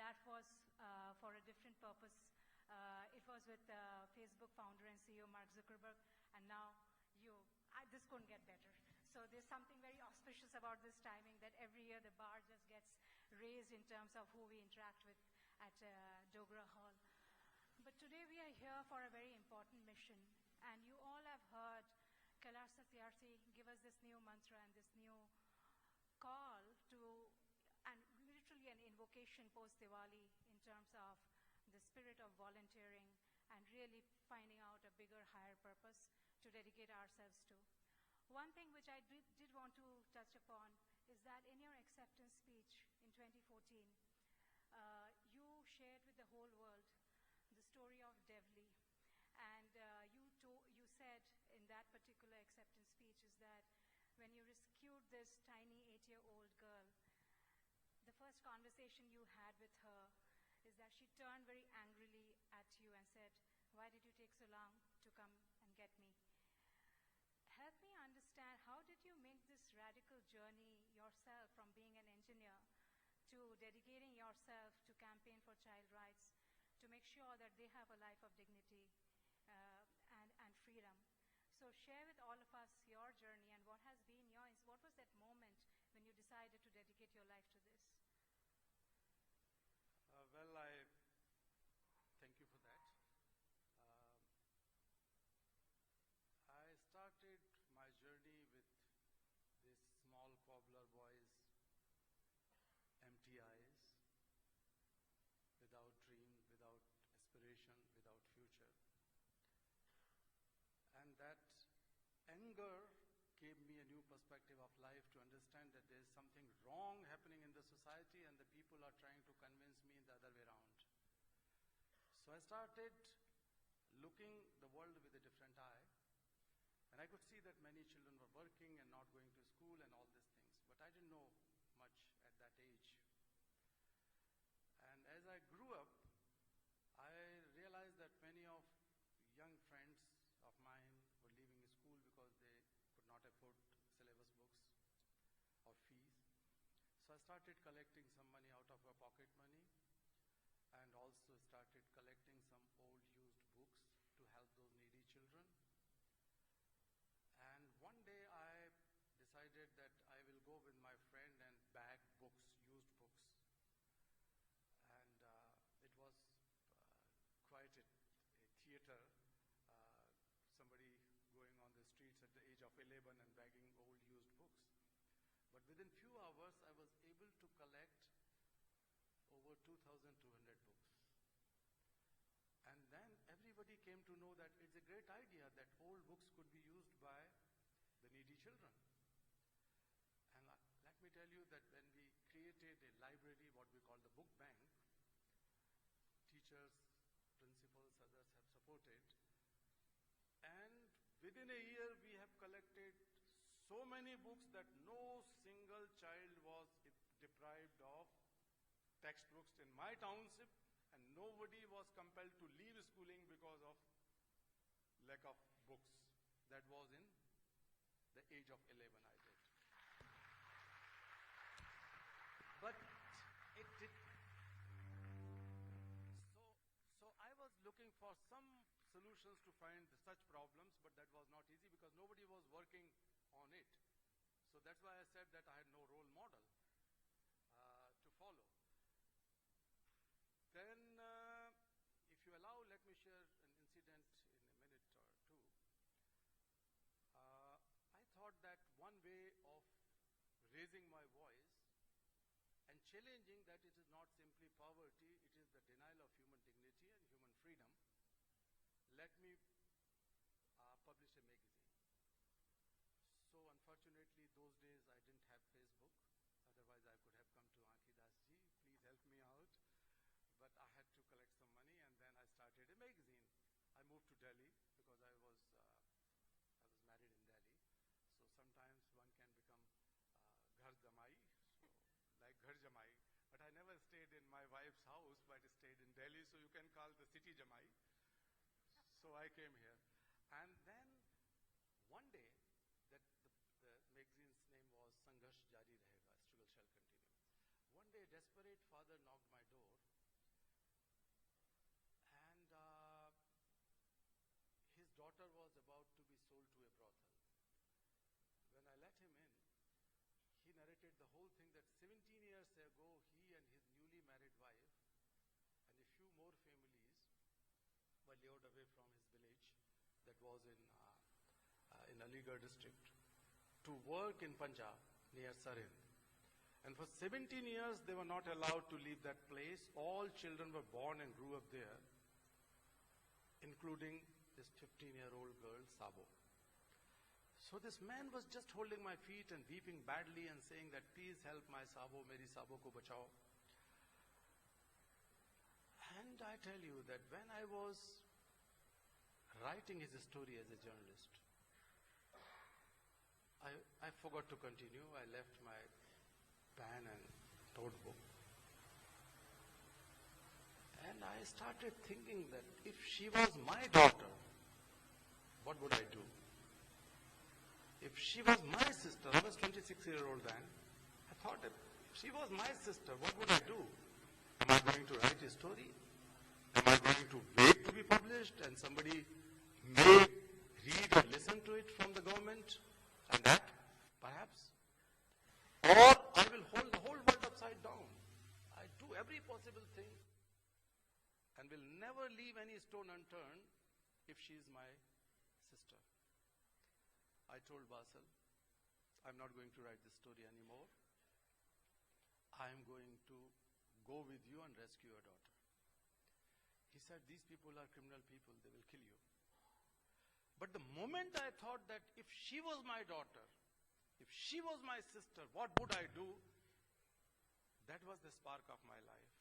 that was for a different purpose. It was with Facebook founder and CEO Mark Zuckerberg, and now this couldn't get better. So there's something very auspicious about this timing, that every year the bar just gets raised in terms of who we interact with at Dogra Hall. But today we are here for a very important mission, and you all have heard Kailash Satyarthi give us this new mantra and this new call to, and literally an invocation post-Diwali in terms of the spirit of volunteering and really finding out a bigger, higher purpose to dedicate ourselves to. One thing which I did want to touch upon is that in your acceptance speech in 2014, you shared with the whole world the story of Devli. And you said in that particular acceptance speech is that when you rescued this tiny 8-year-old girl, the first conversation you had with her is that she turned very angrily at you and said, "Why did you take so long to come and get me?" Help me understand, how did you make this radical journey yourself from being an engineer to dedicating yourself to campaign for child rights, to make sure that they have a life of dignity and freedom? So share with all of us your journey and what has been what was that moment when you decided to dedicate your life to this? Well, I thank you for that. I started my journey with this small cobbler boy's empty eyes, without dream, without aspiration, without future. And that anger gave me a new perspective of life to understand that there is something wrong happening in the society and the people are trying to convince me in the other way around. So I started looking the world with a different eye, and I could see that many children were working and not going to school and all these things, but I didn't know much at that age. And as I grew up, I realized that many of young friends of mine were leaving school because they could not afford syllabus books or fees. So I started collecting some money out of my pocket money, and also started collecting some old used books to help those needy children. And one day I decided that I will go with my friend and bag books, used books. And it was quite a theater, somebody going on the streets at the age of 11 and bagging old used books. But within few hours, I was able to collect over 2,200 books. And then everybody came to know that it's a great idea that old books could be used by the needy children. And let me tell you that when we created a library, what we call the book bank, teachers, principals, others have supported. And within a year, we have collected so many books that no single child was deprived of textbooks in my township, and nobody was compelled to leave schooling because of lack of books. That was in the age of 11 I did. But it did. So I was looking for some solutions to find such problems, but that was not easy because nobody was working on it. So that's why I said that I had no role model to follow. Then, if you allow, let me share an incident in a minute or two. I thought that one way of raising my voice and challenging that it is not simply poverty, it is the denial of human dignity and human freedom. Let me publish a magazine. So unfortunately, those days I didn't have Facebook. Otherwise, I could have come to Ankhidas ji, please help me out. But I had to collect some money, and then I started a magazine. I moved to Delhi because I was married in Delhi. So sometimes one can become ghar jamai, so like ghar jamai. But I never stayed in my wife's house, but I stayed in Delhi, so you can call the city jamai. So I came here. And then one day, the magazine's name was Sangharsh Jari Rahega, struggle shall continue. One day, a desperate father knocked my door 17 years ago, he and his newly married wife and a few more families were lured away from his village that was in Aligarh district to work in Punjab near Sirhind. And for 17 years, they were not allowed to leave that place. All children were born and grew up there, including this 15-year-old girl, Sabo. So this man was just holding my feet and weeping badly and saying that, please help my Sabo, meri Sabo ko bachao. And I tell you that when I was writing his story as a journalist, I forgot to continue. I left my pen and notebook. And I started thinking that if she was my daughter, what would I do? If she was my sister, I was 26-year-old then, I thought that if she was my sister, what would I do? Am I going to write a story? Am I going to wait to be published and somebody may read or listen to it from the government and that, perhaps? Or I will hold the whole world upside down. I do every possible thing and will never leave any stone unturned if she is my sister. I told Basel, I'm not going to write this story anymore. I'm going to go with you and rescue your daughter. He said, these people are criminal people, they will kill you. But the moment I thought that if she was my daughter, if she was my sister, what would I do? That was the spark of my life.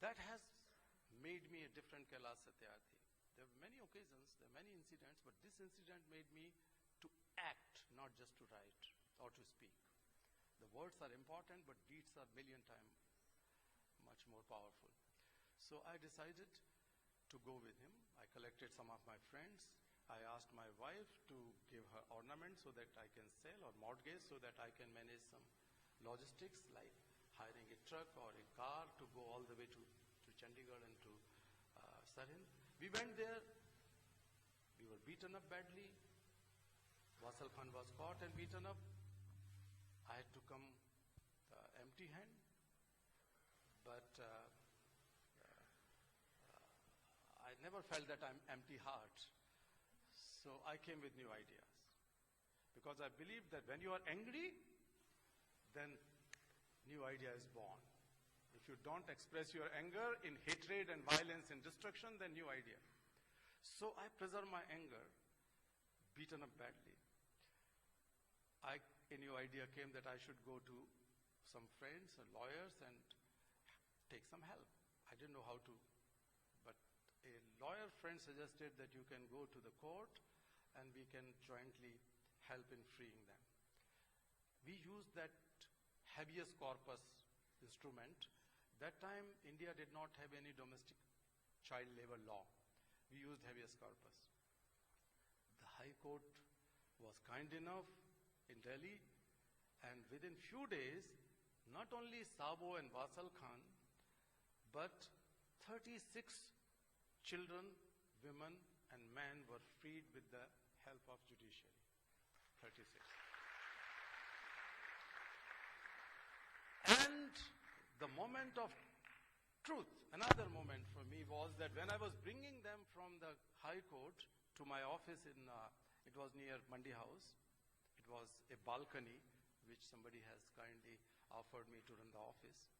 That has made me a different Kailash Satyarthi. There were many occasions, there were many incidents, but this incident made me to act, not just to write or to speak. The words are important, but deeds are a million times much more powerful. So I decided to go with him. I collected some of my friends. I asked my wife to give her ornaments so that I can sell, or mortgage so that I can manage some logistics like hiring a truck or a car to go all the way to Chandigarh and to Sirhind. We went there. We were beaten up badly. Wasal Khan was caught and beaten up. I had to come empty hand. But I never felt that I'm empty heart. So I came with new ideas. Because I believe that when you are angry, then new idea is born. If you don't express your anger in hatred and violence and destruction, then new idea. So I preserve my anger, beaten up badly. A new idea came that I should go to some friends or lawyers and take some help. I didn't know how to, but a lawyer friend suggested that you can go to the court and we can jointly help in freeing them. We used that habeas corpus instrument. That time, India did not have any domestic child labor law. We used habeas corpus. The High Court was kind enough in Delhi, and within few days, not only Sabo and Wasal Khan, but 36 children, women, and men were freed with the help of judiciary. 36. And the moment of truth, another moment for me was that when I was bringing them from the High Court to my office it was near Mandi House. It was a balcony which somebody has kindly offered me to run the office.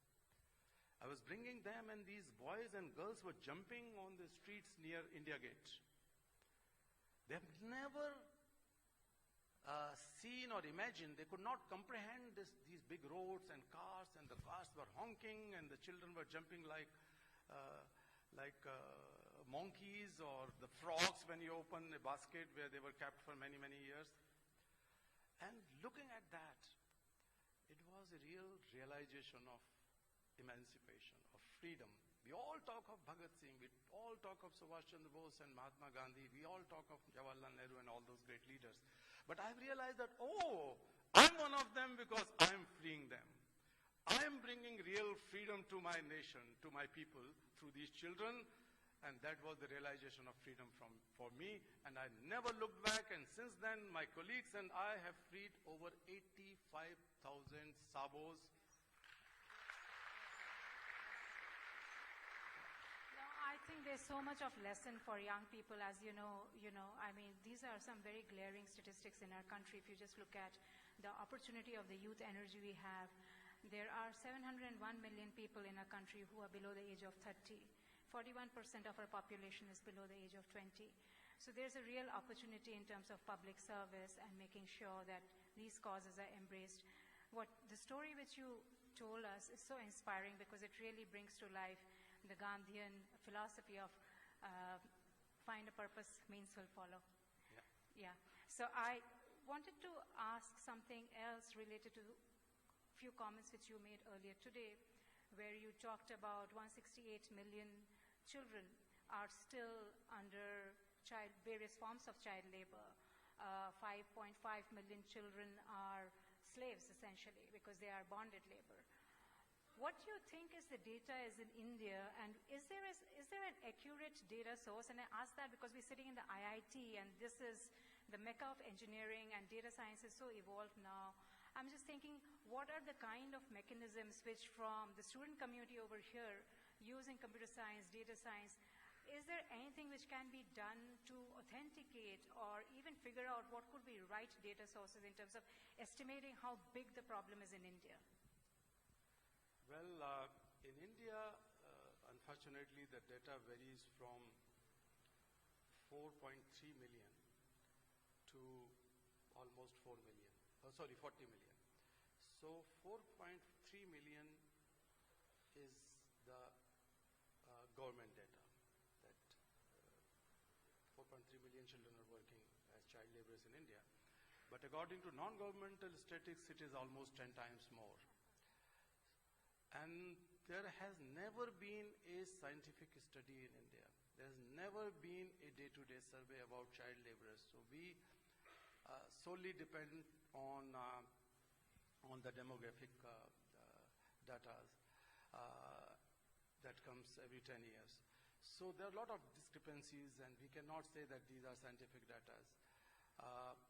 I was bringing them and these boys and girls were jumping on the streets near India Gate. They have never seen or imagined, they could not comprehend these big roads and the cars were honking and the children were jumping like monkeys, or the frogs when you open a basket where they were kept for many, many years. And looking at that, it was a real realization of emancipation, of freedom. We all talk of Bhagat Singh, we all talk of Subhash Chandra Bose and Mahatma Gandhi, we all talk of Jawaharlal Nehru and all those great leaders. But I've realized that, I'm one of them because I'm freeing them. I'm bringing real freedom to my nation, to my people, through these children. and that was the realization of freedom for me, and I never looked back, and since then my colleagues and I have freed over 85,000 sabos. I think there's so much of lesson for young people, as you know, I mean, these are some very glaring statistics in our country. If you just look at the opportunity of the youth energy we have, there are 701 million people in our country who are below the age of 30. 41% of our population is below the age of 20. So there's a real opportunity in terms of public service and making sure that these causes are embraced. The story which you told us is so inspiring because it really brings to life the Gandhian philosophy of find a purpose, means will follow. Yeah. So I wanted to ask something else related to a few comments which you made earlier today, where you talked about 168 million children are still under various forms of child labor. 5.5 million children are slaves, essentially, because they are bonded labor. What do you think is the data is in India, and is there an accurate data source? And I ask that because we're sitting in the IIT, and this is the mecca of engineering, and data science is so evolved now. I'm just thinking, what are the kind of mechanisms which from the student community over here, using computer science, data science, is there anything which can be done to authenticate or even figure out what could be right data sources in terms of estimating how big the problem is in India? Well, in India, unfortunately, the data varies from 4.3 million to almost 40 million. So 4.3 million is the government data, that 4.3 million children are working as child laborers in India. But according to non-governmental statistics, it is almost 10 times more. And there has never been a scientific study in India. There has never been a day-to-day survey about child laborers. So we solely depend on the demographic data that comes every 10 years. So there are a lot of discrepancies, and we cannot say that these are scientific data.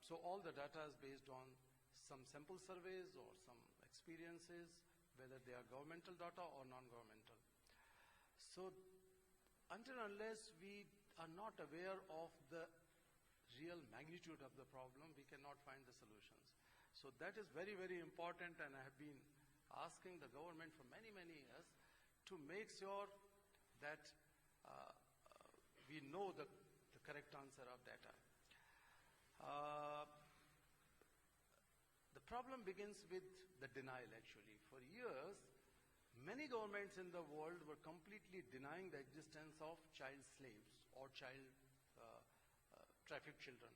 So all the data is based on some sample surveys or some experiences, whether they are governmental data or non-governmental. So until unless we are not aware of the real magnitude of the problem, we cannot find the solutions. So that is very, very important, and I have been asking the government for many, many years to make sure that we know the correct answer of data. The problem begins with the denial, actually. For years, many governments in the world were completely denying the existence of child slaves or child trafficked children.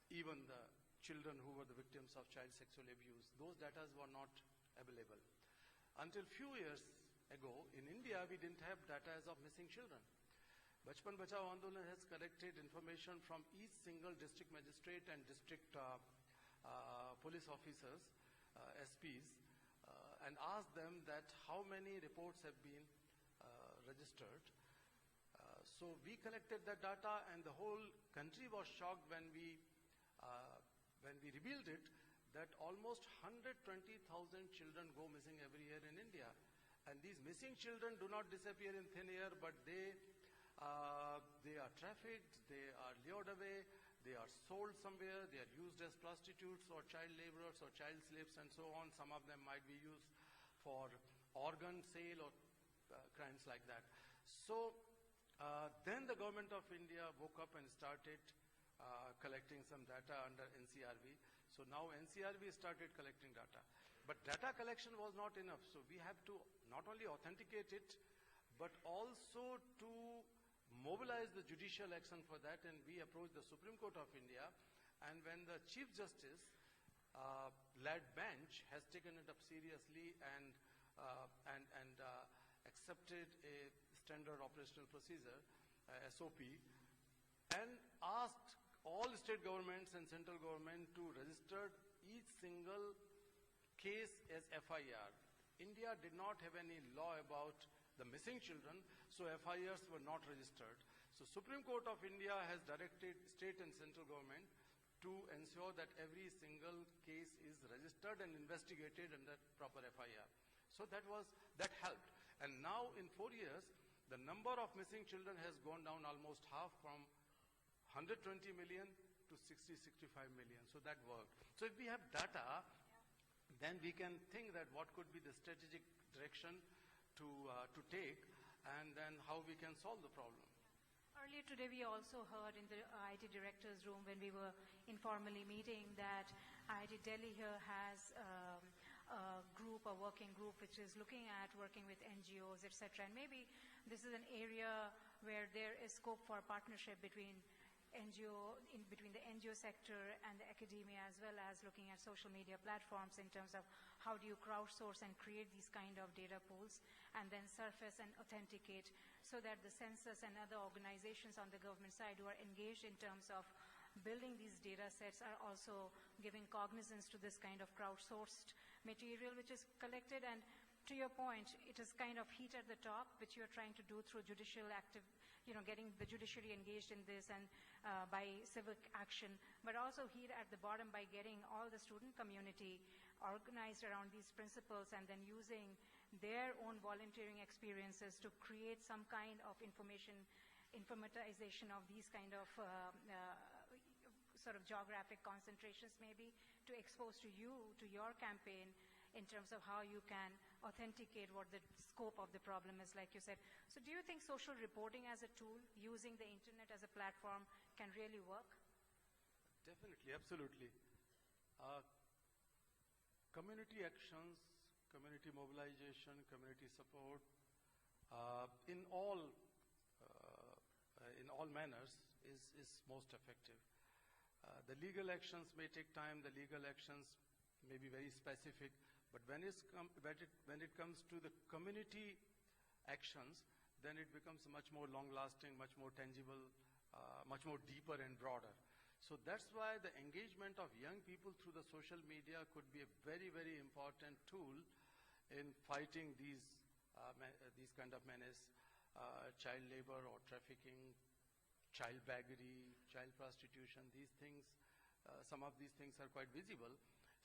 Even the children who were the victims of child sexual abuse, those data were not available. Until few years ago, in India, we didn't have data of missing children. Bachpan Bachao Andolan has collected information from each single district magistrate and district police officers, SPs, and asked them that how many reports have been registered. So we collected that data, and the whole country was shocked when we revealed it, that almost 120,000 children go missing every year in India. And these missing children do not disappear in thin air, but they are trafficked, they are lured away, they are sold somewhere, they are used as prostitutes or child laborers or child slaves and so on. Some of them might be used for organ sale or crimes like that. So then the government of India woke up and started collecting some data under NCRV. So now NCRV started collecting data. But data collection was not enough. So we have to not only authenticate it, but also to mobilize the judicial action for that. And we approached the Supreme Court of India. And when the Chief Justice led bench has taken it up seriously and accepted a standard operational procedure, SOP, and asked all state governments and central government to register each single case as FIR. India did not have any law about the missing children, so FIRs were not registered. So Supreme Court of India has directed state and central government to ensure that every single case is registered and investigated under proper FIR. So that helped. And now in 4 years, the number of missing children has gone down almost half, from 120 million to 60-65 million. So that worked. So if we have data, then we can think that what could be the strategic direction to take, and then how we can solve the problem. Earlier today, we also heard in the IIT director's room when we were informally meeting that IIT Delhi here has a working group, which is looking at working with NGOs, etc. And maybe this is an area where there is scope for partnership between between the NGO sector and the academia, as well as looking at social media platforms in terms of how do you crowdsource and create these kind of data pools and then surface and authenticate, so that the census and other organizations on the government side who are engaged in terms of building these data sets are also giving cognizance to this kind of crowdsourced material which is collected. And to your point, it is kind of heat at the top, which you're trying to do through judicial getting the judiciary engaged in this and by civic action, but also heat at the bottom by getting all the student community organized around these principles and then using their own volunteering experiences to create some kind of informatization of these kind of sort of geographic concentrations, maybe to expose to your campaign in terms of how you can authenticate what the scope of the problem is, like you said. So do you think social reporting as a tool, using the internet as a platform, can really work? Definitely, absolutely. Community actions, community mobilization, community support, in all manners is most effective. The legal actions may take time, the legal actions may be very specific, but when it comes to the community actions, then it becomes much more long-lasting, much more tangible, much more deeper and broader. So that's why the engagement of young people through the social media could be a very, very important tool in fighting these kind of menace, child labor or trafficking, child baggery, child prostitution. These things, some of these things are quite visible.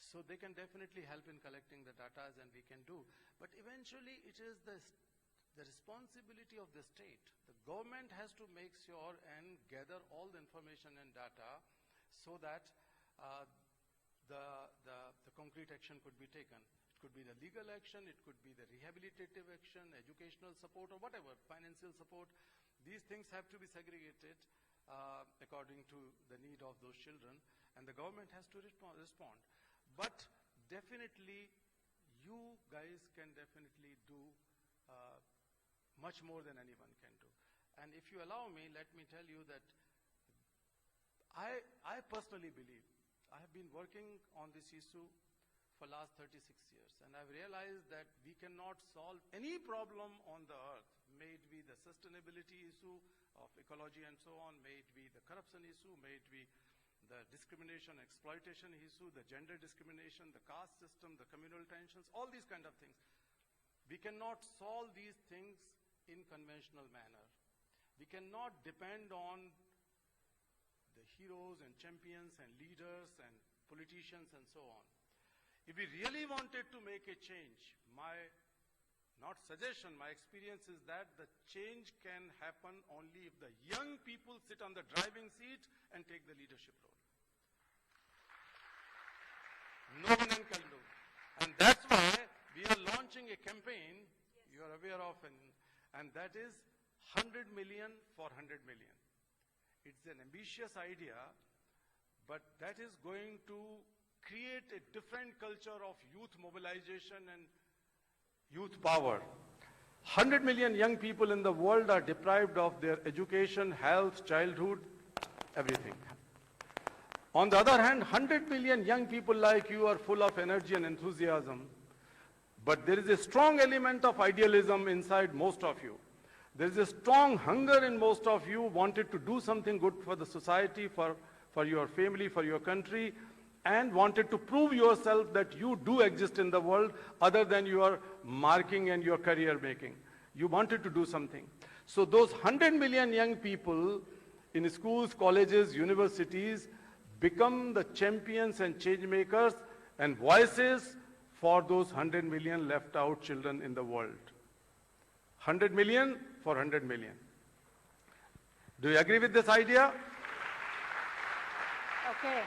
So they can definitely help in collecting the data, and we can do. But eventually it is the responsibility of the state. The government has to make sure and gather all the information and data so that the concrete action could be taken. It could be the legal action, it could be the rehabilitative action, educational support, or whatever, financial support. These things have to be segregated according to the need of those children, and the government has to respond. But definitely, you guys can definitely do much more than anyone can do. And if you allow me, let me tell you that I personally believe, I have been working on this issue for the last 36 years, and I've realized that we cannot solve any problem on the earth, may it be the sustainability issue of ecology and so on, may it be the corruption issue, may it be the discrimination, exploitation issue, the gender discrimination, the caste system, the communal tensions, all these kind of things. We cannot solve these things in conventional manner. We cannot depend on the heroes and champions and leaders and politicians and so on. If we really wanted to make a change, my experience is that the change can happen only if the young people sit on the driving seat and take the leadership role. No one else can do. And that's why we are launching a campaign, you are aware of, and that is 100 million for 100 million. It's an ambitious idea, but that is going to create a different culture of youth mobilization and youth power. 100 million young people in the world are deprived of their education, health, childhood, everything. On the other hand, 100 million young people like you are full of energy and enthusiasm, but there is a strong element of idealism inside most of you. There is a strong hunger in most of you, wanted to do something good for the society, for your family, for your country, and wanted to prove yourself that you do exist in the world other than your marking and your career making. You wanted to do something. So those 100 million young people in schools, colleges, universities become the champions and change makers and voices for those 100 million left out children in the world. 100 million for 100 million. Do you agree with this idea? Okay.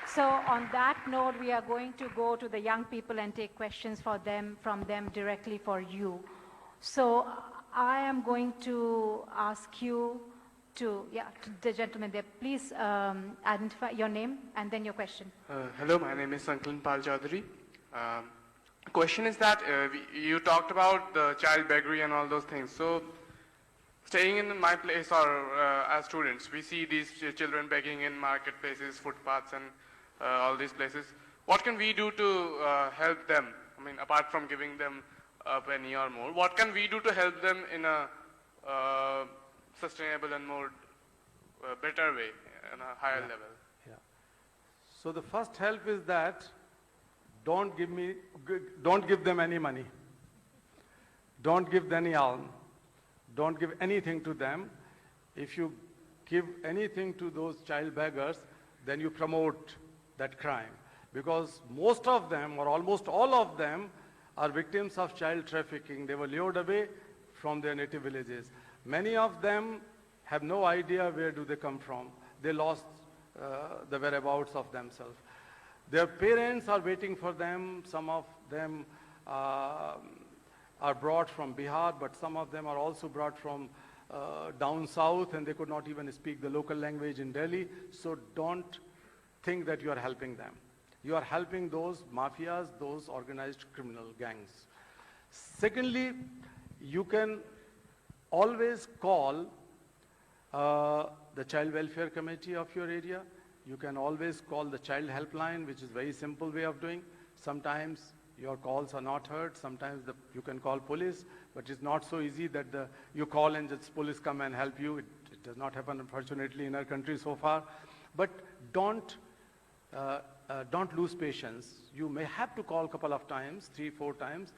So on that note, we are going to go to the young people and take questions from them directly for you. So I am going to ask you to the gentleman there, please identify your name and then your question. Hello, my name is Sankalan Pal Chaudhary. Question is that you talked about the child beggary and all those things. So staying in my place or as students, we see these children begging in marketplaces, footpaths and all these places. What can we do to help them? I mean, apart from giving them a penny or more, what can we do to help them in a sustainable and more better way, in a higher level? Yeah. So the first help is that don't give them any money. Don't give them any alms. Don't give anything to them. If you give anything to those child beggars, then you promote that crime. Because most of them, or almost all of them, are victims of child trafficking. They were lured away from their native villages. Many of them have no idea where do they come from. They lost the whereabouts of themselves. Their parents are waiting for them. Some of them are brought from Bihar, but some of them are also brought from down south, and they could not even speak the local language in Delhi. So don't think that you are helping them. You are helping those mafias, those organized criminal gangs. Secondly, you can always call the Child Welfare Committee of your area. You can always call the Child Helpline, which is a very simple way of doing. Sometimes your calls are not heard. Sometimes you can call police, but it's not so easy that you call and just police come and help you. It does not happen, unfortunately, in our country so far. But don't lose patience. You may have to call a couple of times, 3-4 times,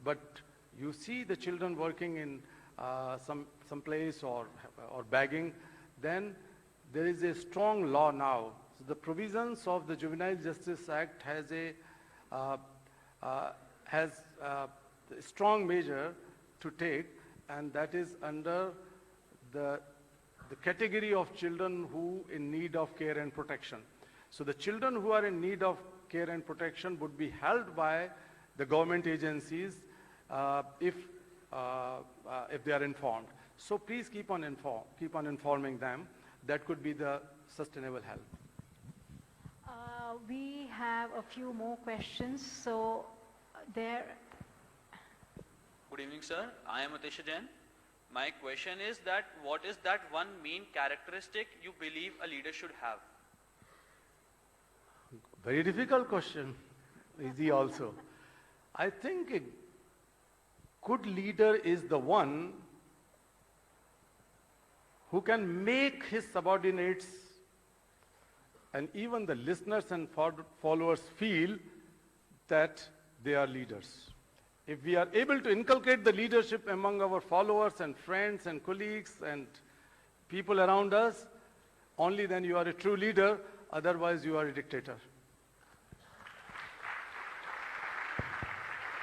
but you see the children working in some place or begging, then there is a strong law now. So the provisions of the Juvenile Justice Act has a strong measure to take, and that is under the category of children who in need of care and protection. So the children who are in need of care and protection would be held by the government agencies if they are informed. So please keep on informing them. That could be the sustainable help. We have a few more questions. So there. Good evening, sir. I am Atisha Jain. My question is that what is that one main characteristic you believe a leader should have? Very difficult question. Easy also. I think a good leader is the one who can make his subordinates and even the listeners and followers feel that they are leaders. If we are able to inculcate the leadership among our followers and friends and colleagues and people around us, only then you are a true leader, otherwise you are a dictator.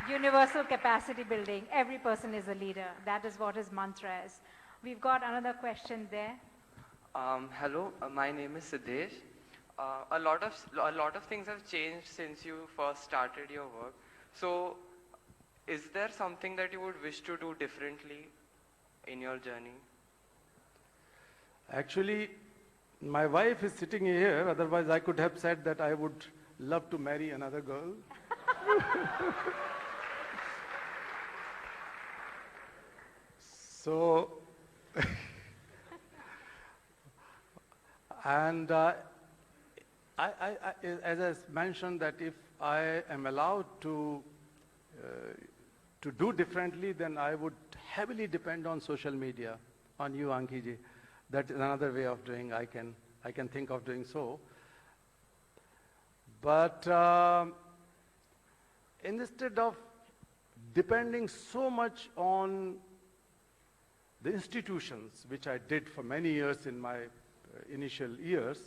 Universal capacity building. Every person is a leader. That is what his mantra is. We've got another question there. Hello, my name is Siddesh. A lot of things have changed since you first started your work. So, is there something that you would wish to do differently in your journey? Actually, my wife is sitting here. Otherwise, I could have said that I would love to marry another girl. So, and as I mentioned, that if I am allowed to do differently, then I would heavily depend on social media, on you, Ankiji. That is another way of doing. I can think of doing so. But instead of depending so much on the institutions, which I did for many years in my initial years,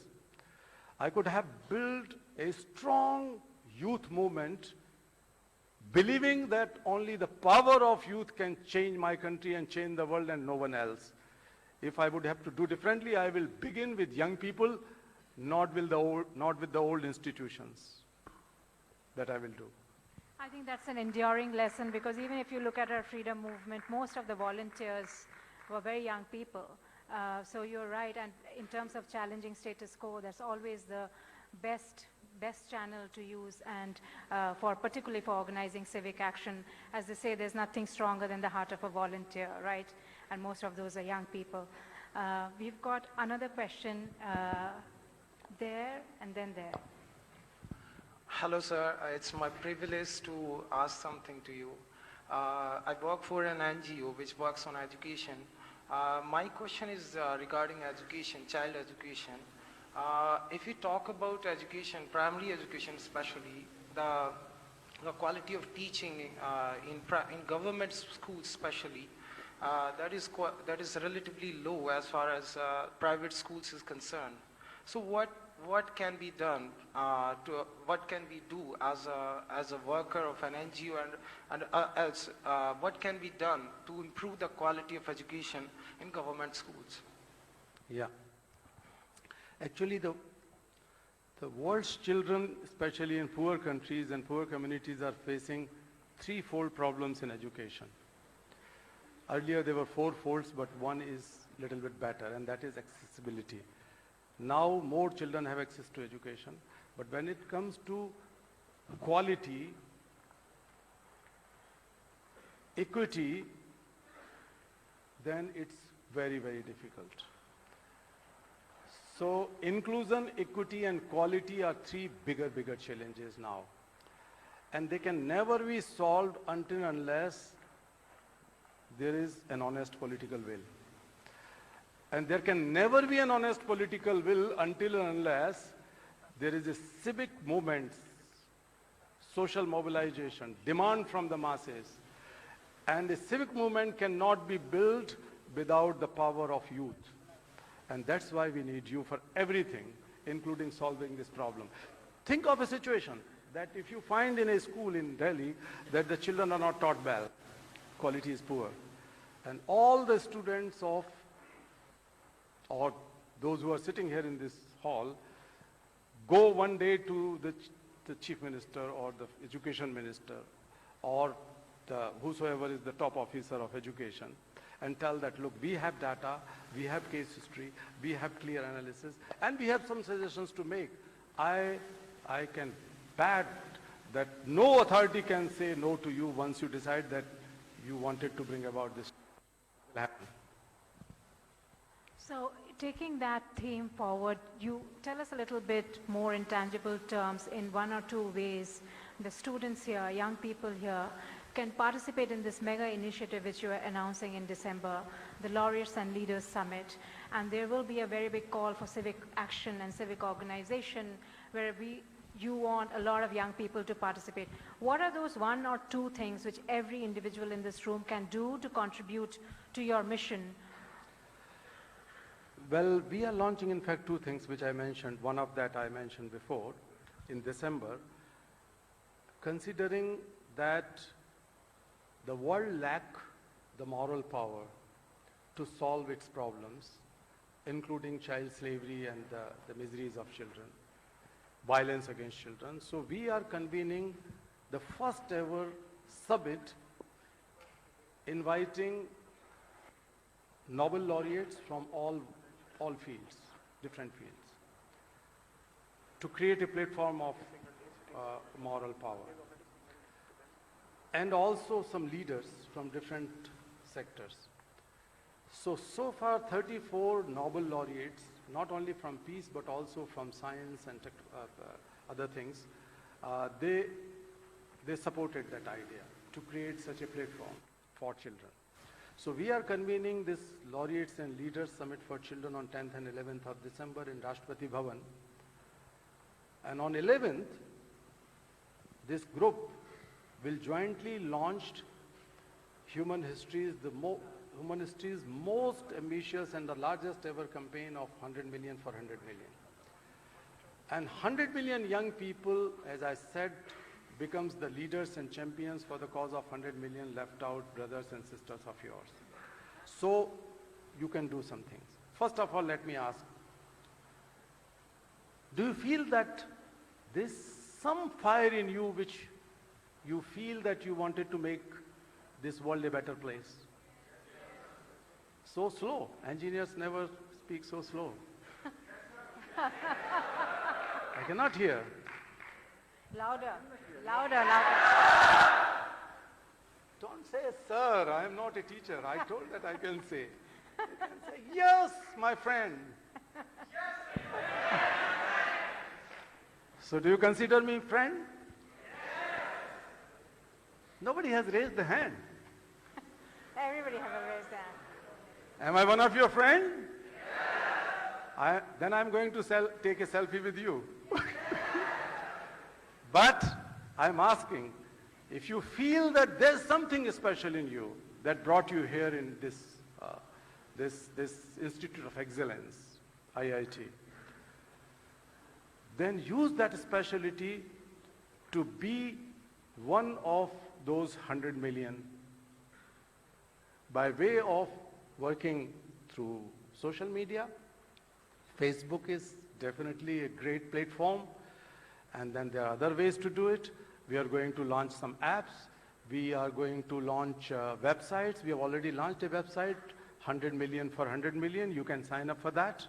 I could have built a strong youth movement, believing that only the power of youth can change my country and change the world and no one else. If I would have to do differently, I will begin with young people, not with the old institutions. That I will do. I think that's an enduring lesson, because even if you look at our freedom movement, most of the volunteers were very young people. So you're right, and in terms of challenging status quo, that's always the best channel to use, and particularly for organizing civic action. As they say, there's nothing stronger than the heart of a volunteer, right? And most of those are young people. We've got another question there and then there. Hello, sir. It's my privilege to ask something to you. I work for an NGO which works on education. My question is regarding education, child education. If you talk about education, primary education especially, the quality of teaching in government schools especially, that is relatively low as far as private schools is concerned. So what can be done what can we do as a worker of an NGO, and what can be done to improve the quality of education in government schools? Yeah. Actually, the world's children, especially in poor countries and poor communities, are facing threefold problems in education. Earlier there were four folds, but one is a little bit better, and that is accessibility. Now more children have access to education, but when it comes to quality, equity, then it's very, very difficult. So inclusion, equity, and quality are three bigger challenges now. And they can never be solved until unless there is an honest political will. And there can never be an honest political will until and unless there is a civic movement, social mobilization, demand from the masses. And a civic movement cannot be built without the power of youth. And that's why we need you for everything, including solving this problem. Think of a situation that if you find in a school in Delhi that the children are not taught well, quality is poor, and all the students of, or those who are sitting here in this hall, go one day to the chief minister or the education minister or whosoever is the top officer of education, and tell that, look, we have data, we have case history, we have clear analysis, and we have some suggestions to make. I can bet that no authority can say no to you once you decide that you wanted to bring about this. It will happen. So taking that theme forward, you tell us a little bit more in tangible terms, in one or two ways, the students here, young people here, can participate in this mega initiative which you are announcing in December, the Laureates and Leaders Summit. And there will be a very big call for civic action and civic organization where you want a lot of young people to participate. What are those one or two things which every individual in this room can do to contribute to your mission? Well, we are launching, in fact, two things which I mentioned. One of that I mentioned before, in December, considering that the world lacks the moral power to solve its problems, including child slavery and the miseries of children, violence against children. So we are convening the first ever summit inviting Nobel laureates from all fields, different fields, to create a platform of moral power. And also some leaders from different sectors. So far 34 Nobel laureates, not only from peace but also from science and other things, they supported that idea to create such a platform for children. So we are convening this Laureates and Leaders Summit for Children on 10th and 11th of December in Rashtrapati Bhavan. And on 11th, this group will jointly launch human history's most ambitious and the largest ever campaign of 100 million for 100 million. And 100 million young people, as I said, becomes the leaders and champions for the cause of 100 million left out brothers and sisters of yours. So you can do some things. First of all, let me ask, do you feel that there's some fire in you which you feel that you wanted to make this world a better place? So slow. Engineers never speak so slow. I cannot hear. Louder, louder, louder. Don't say, sir, I am not a teacher. I told that I can say. You can say, yes, my friend. Yes. So do you consider me friend? Yes. Nobody has raised the hand. Everybody have a raised hand. Am I one of your friends? Yes. Then I'm going to take a selfie with you. But I'm asking, if you feel that there's something special in you that brought you here in this Institute of Excellence, IIT, then use that specialty to be one of those 100 million by way of working through social media. Facebook is definitely a great platform. And then there are other ways to do it. We are going to launch some apps. We are going to launch websites. We have already launched a website, 100 million for 100 million. You can sign up for that,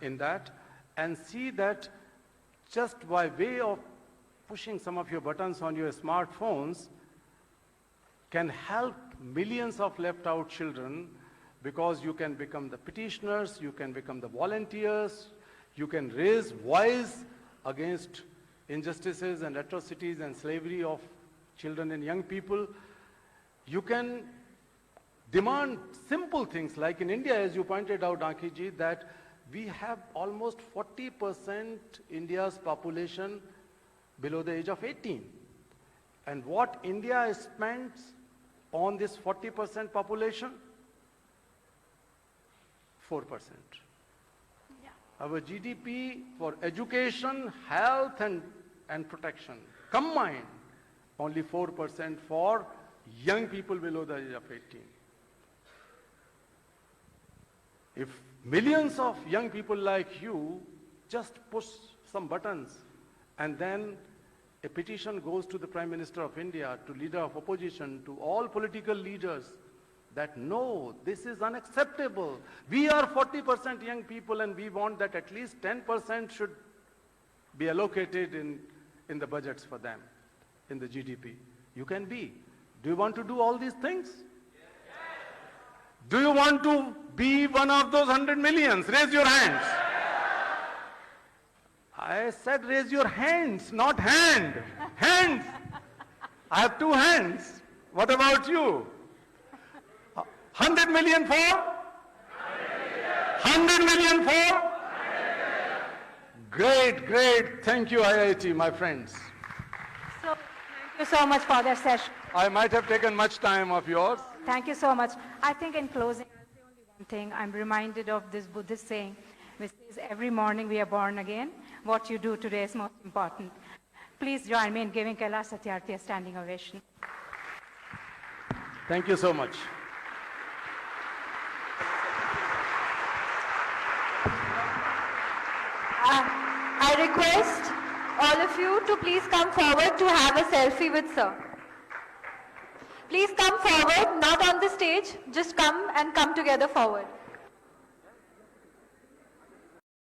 in that, and see that just by way of pushing some of your buttons on your smartphones can help millions of left out children, because you can become the petitioners, you can become the volunteers, you can raise voice against injustices and atrocities and slavery of children and young people. You can demand simple things, like in India, as you pointed out, Ankiji, that we have almost 40% India's population below the age of 18. And what India spends on this 40% population? 4%. Our GDP for education, health and protection combined, only 4% for young people below the age of 18. If millions of young people like you just push some buttons and then a petition goes to the Prime Minister of India, to leader of opposition, to all political leaders, that no, this is unacceptable. We are 40% young people and we want that at least 10% should be allocated in the budgets for them, in the GDP. You can be. Do you want to do all these things? Yes. Do you want to be one of those 100 millions? Raise your hands. I said raise your hands, not hand. Hands. I have 2 hands. What about you? 100 million for? 100 million for? Great, great. Thank you, IIT, my friends. So, thank you so much for that session. I might have taken much time of yours. Thank you so much. I think in closing, I'll say only one thing. I'm reminded of this Buddhist saying, which says, every morning we are born again. What you do today is most important. Please join me in giving Kailash Satyarthi a standing ovation. Thank you so much. I request all of you to please come forward to have a selfie with sir. Please come forward, not on the stage, just come and come together forward.